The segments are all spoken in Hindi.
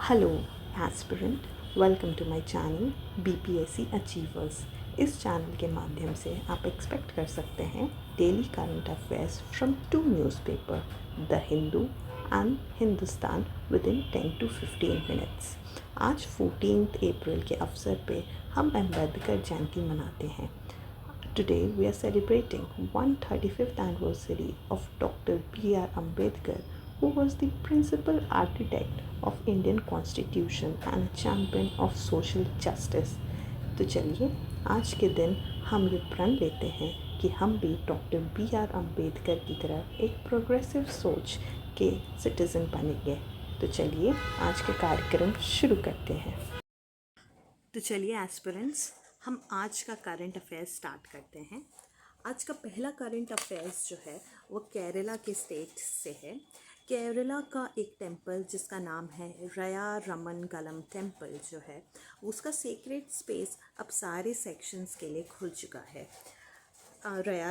Hello aspirant, welcome to my channel BPSC achievers. इस चैनल के माध्यम से आप एक्सपेक्ट कर सकते हैं daily current affairs from two newspaper, the Hindu and Hindustan, within 10 to 15 minutes. आज 14 अप्रैल के अवसर पे हम अम्बेडकर जयंती मनाते हैं। Today we are celebrating 135th anniversary of Dr. B.R. Ambedkar, who was the principal architect of Indian Constitution and a champion of social justice. तो चलिए आज के दिन हम ये प्रण लेते हैं कि हम भी डॉक्टर बी आर अम्बेडकर की तरह एक प्रोग्रेसिव सोच के सिटीज़न बनेंगे। तो चलिए आज के कार्यक्रम शुरू करते हैं। तो चलिए एस्पिरेंट्स, हम आज का करंट अफेयर्स स्टार्ट करते हैं। आज का पहला करंट अफेयर्स जो है वो केरला के स्टेट से है। केरला का एक टेंपल जिसका नाम है रया रमन गलम टेंपल जो है उसका सेक्रेड स्पेस अब सारे सेक्शंस के लिए खुल चुका है। रया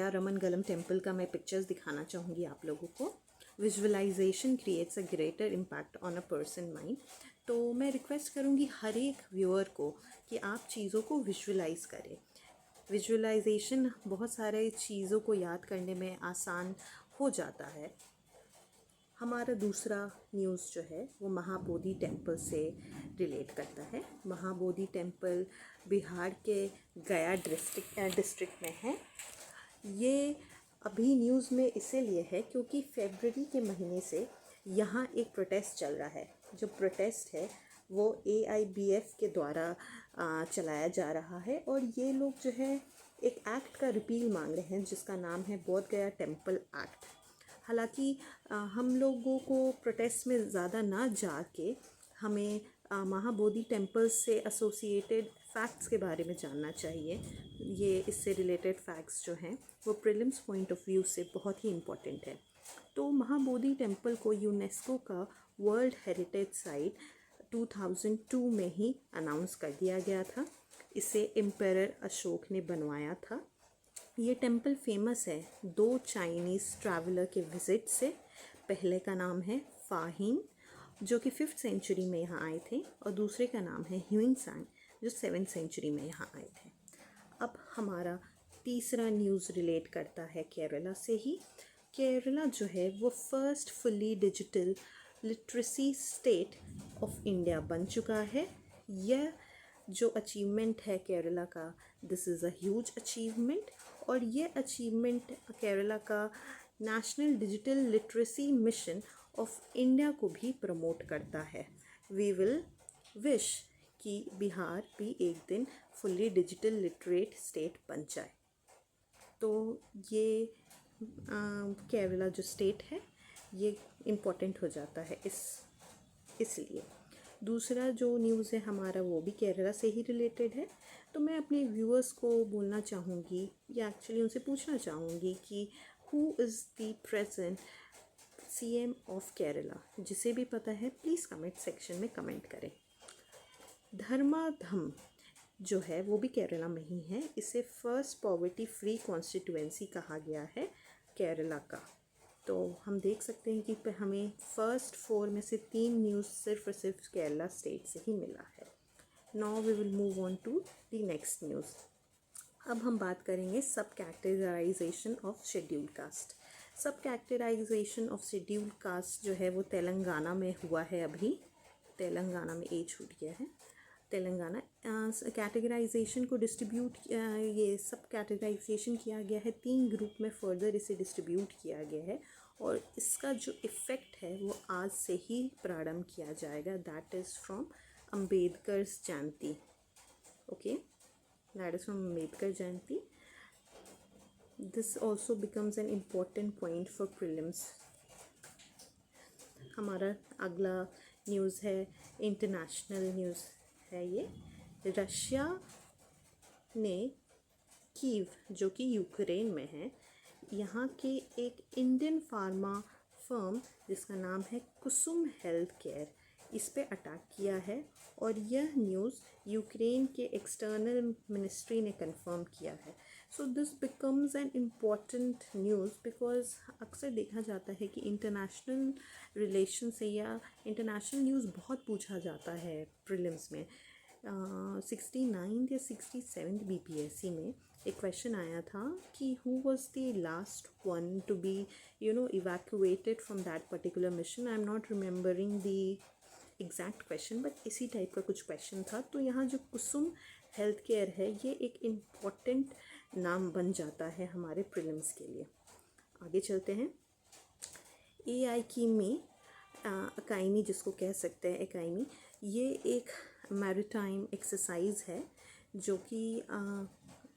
रमन गलम टेंपल का मैं पिक्चर्स दिखाना चाहूँगी आप लोगों को। Visualisation creates a greater impact on a person mind. तो मैं रिक्वेस्ट करूँगी हर एक व्यूअर को कि आप चीज़ों को विजुअलाइज करें। विजुअलाइजेशन बहुत सारे चीज़ों को याद करने में आसान हो जाता है। हमारा दूसरा न्यूज़ जो है वो महाबोधि टेंपल से रिलेट करता है। महाबोधि टेंपल बिहार के गया डिस्ट्रिक्ट में है। ये अभी न्यूज़ में इसीलिए है क्योंकि फरवरी के महीने से यहाँ एक प्रोटेस्ट चल रहा है। जो प्रोटेस्ट है वो AIBF के द्वारा चलाया जा रहा है और ये लोग जो है एक एक्ट का रिपील मांग रहे हैं जिसका नाम है बोध गया टेम्पल एक्ट। हालांकि हम लोगों को प्रोटेस्ट में ज़्यादा ना जाके हमें महाबोधि टेम्पल से एसोसिएटेड फैक्ट्स के बारे में जानना चाहिए। ये इससे रिलेटेड फैक्ट्स जो हैं वो प्रीलिम्स पॉइंट ऑफ व्यू से बहुत ही इम्पोर्टेंट है। तो महाबोधि टेम्पल को यूनेस्को का वर्ल्ड हेरिटेज साइट 2002 में ही अनाउंस कर दिया गया था। इसे एम्परर अशोक ने बनवाया था। ये टेंपल फेमस है दो चाइनीज़ ट्रैवलर के विज़िट से। पहले का नाम है फाहिन जो कि 5th सेंचुरी में यहाँ आए थे और दूसरे का नाम है ह्यूइनसांग जो 7th सेंचुरी में यहाँ आए थे। अब हमारा तीसरा न्यूज़ रिलेट करता है केरला से ही। केरला जो है वो first fully digital literacy state of India बन चुका है। यह जो अचीवमेंट है केरला का, this is a huge achievement और ये अचीवमेंट केरला का national digital literacy mission of India को भी प्रमोट करता है। वी विल विश कि बिहार भी एक दिन फुल्ली डिजिटल लिटरेट स्टेट बन जाए। तो ये केरला जो स्टेट है ये इम्पोर्टेंट हो जाता है इसलिए। दूसरा जो न्यूज़ है हमारा वो भी केरला से ही रिलेटेड है। तो मैं अपने व्यूअर्स को बोलना चाहूँगी या एक्चुअली उनसे पूछना चाहूँगी कि who is the present CM of Kerala. जिसे भी पता है प्लीज़ कमेंट सेक्शन में कमेंट करें। धर्माधम जो है वो भी केरला में ही है। इसे फर्स्ट पॉवर्टी फ्री कॉन्स्टिट्यूएंसी कहा गया है केरला का। तो हम देख सकते हैं कि हमें फर्स्ट 4 में से 3 न्यूज़ सिर्फ और सिर्फ केरला स्टेट से ही मिला है। Now we will move on to the next news. अब हम बात करेंगे subcategorisation of scheduled caste. Subcategorisation of scheduled caste जो है वो तेलंगाना में हुआ है। अभी तेलंगाना में छूट गया है। तेलंगाना कैटेगराइजेशन को ये सब कैटेगराइजेशन किया गया है 3 ग्रुप में। फर्दर इसे डिस्ट्रीब्यूट किया गया है और इसका जो इफ़ेक्ट है वो आज से ही प्रारंभ किया जाएगा। That is from Ambedkar's Jayanti. Okay, that is from Ambedkar Jayanti. This also becomes an important point for prelims. हमारा अगला न्यूज़ है इंटरनेशनल न्यूज़ है। ये रशिया ने कीव जो कि यूक्रेन में है, यहाँ के एक इंडियन फार्मा फर्म जिसका नाम है कुसुम हेल्थ केयर, इस पे अटैक किया है और यह न्यूज़ यूक्रेन के एक्सटर्नल मिनिस्ट्री ने कंफर्म किया है। So this becomes an important news because अक्सर देखा जाता है कि इंटरनेशनल रिलेशन से या इंटरनेशनल न्यूज़ बहुत पूछा जाता है प्रीलिम्स में। 69 या 67 BPSC में एक क्वेश्चन आया था कि who was the last one to be evacuated from that particular mission. I am not remembering the exact question but इसी टाइप का कुछ क्वेश्चन था। तो यहाँ जो कुसुम हेल्थ केयर है ये एक इम्पॉर्टेंट नाम बन जाता है हमारे प्रीलिम्स के लिए। आगे चलते हैं। एआईकीमी अकाइमी जिसको कह सकते हैं अकाइमी, ये एक मैरीटाइम एक्सरसाइज है जो कि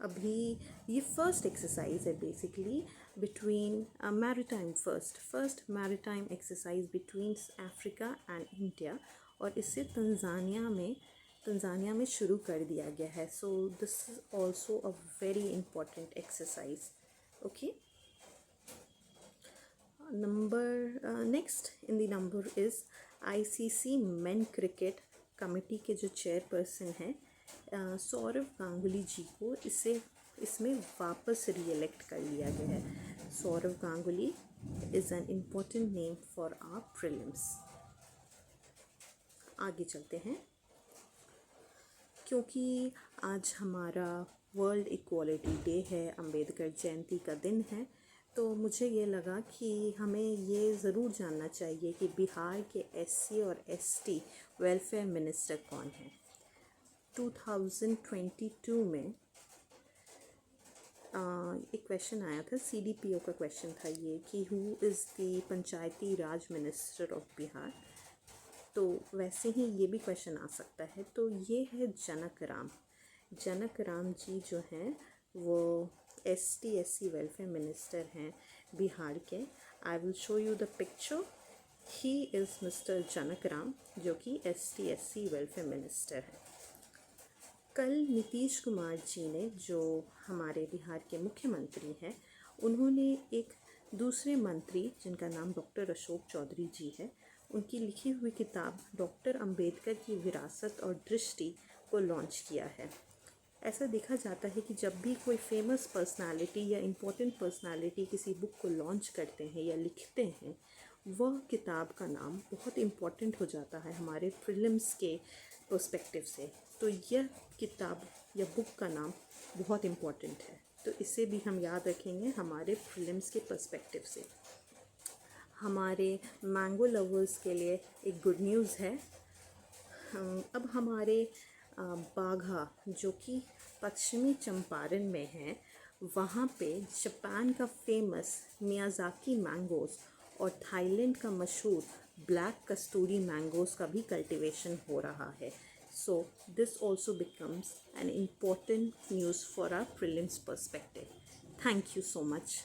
अभी ये फर्स्ट एक्सरसाइज है basically between maritime first maritime exercise between Africa and India, और इससे तंजानिया में शुरू कर दिया गया है। So this is also a very important exercise. Okay, number next in the number is ICC main cricket committee के जो चेयरपर्सन हैं सौरव गांगुली जी को इसमें वापस री-इलेक्ट कर लिया गया है। Sourav Ganguly is an important name for our prelims. आगे चलते हैं। क्योंकि आज हमारा वर्ल्ड इक्वालिटी डे है, अंबेडकर जयंती का दिन है, तो मुझे ये लगा कि हमें ये ज़रूर जानना चाहिए कि बिहार के एससी और एसटी वेलफेयर मिनिस्टर कौन है। 2022 में एक क्वेश्चन आया था, सीडीपीओ का क्वेश्चन था ये कि who is the Panchayati Raj minister of Bihar. तो वैसे ही ये भी क्वेश्चन आ सकता है। तो ये है जनक राम जी जो हैं वो एसटी एससी वेलफेयर मिनिस्टर हैं बिहार के। I will show you the picture. He is mister Janak Ram जो कि एसटी एससी वेलफेयर मिनिस्टर है। कल नीतीश कुमार जी ने, जो हमारे बिहार के मुख्यमंत्री हैं, उन्होंने एक दूसरे मंत्री जिनका नाम डॉक्टर अशोक चौधरी जी है, उनकी लिखी हुई किताब डॉक्टर अंबेडकर की विरासत और दृष्टि को लॉन्च किया है। ऐसा देखा जाता है कि जब भी कोई फेमस पर्सनालिटी या इम्पोर्टेंट पर्सनालिटी किसी बुक को लॉन्च करते हैं या लिखते हैं, वह किताब का नाम बहुत इम्पोर्टेंट हो जाता है हमारे प्रीलिम्स के पर्सपेक्टिव से। तो यह किताब या बुक का नाम बहुत इम्पोर्टेंट है, तो इसे भी हम याद रखेंगे हमारे प्रीलिम्स के पर्सपेक्टिव से। हमारे मैंगो लवर्स के लिए एक गुड न्यूज़ है। अब हमारे बाघा जो कि पश्चिमी चंपारण में है, वहाँ पे जापान का फेमस मियाज़ाकी मैंगोज़ और थाईलैंड का मशहूर ब्लैक कस्तूरी मैंगोज़ का भी कल्टीवेशन हो रहा है। So this also becomes an important news for our prelims perspective. Thank you so much.